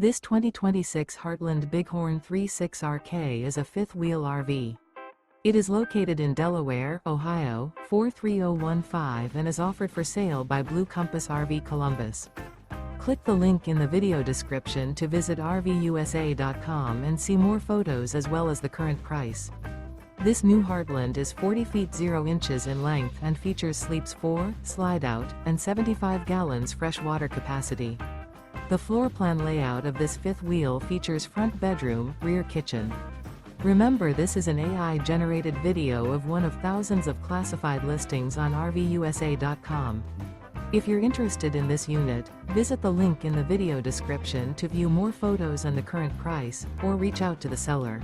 This 2026 Heartland Bighorn 36RK is a fifth-wheel RV. It is located in Delaware, Ohio, 43015 and is offered for sale by Blue Compass RV Columbus. Click the link in the video description to visit RVUSA.com and see more photos as well as the current price. This new Heartland is 40 feet 0 inches in length and features sleeps 4, slide-out, and 75 gallons fresh water capacity. The floor plan layout of this fifth wheel features front bedroom, rear kitchen. Remember, this is an AI-generated video of one of thousands of classified listings on RVUSA.com. If you're interested in this unit, visit the link in the video description to view more photos and the current price, or reach out to the seller.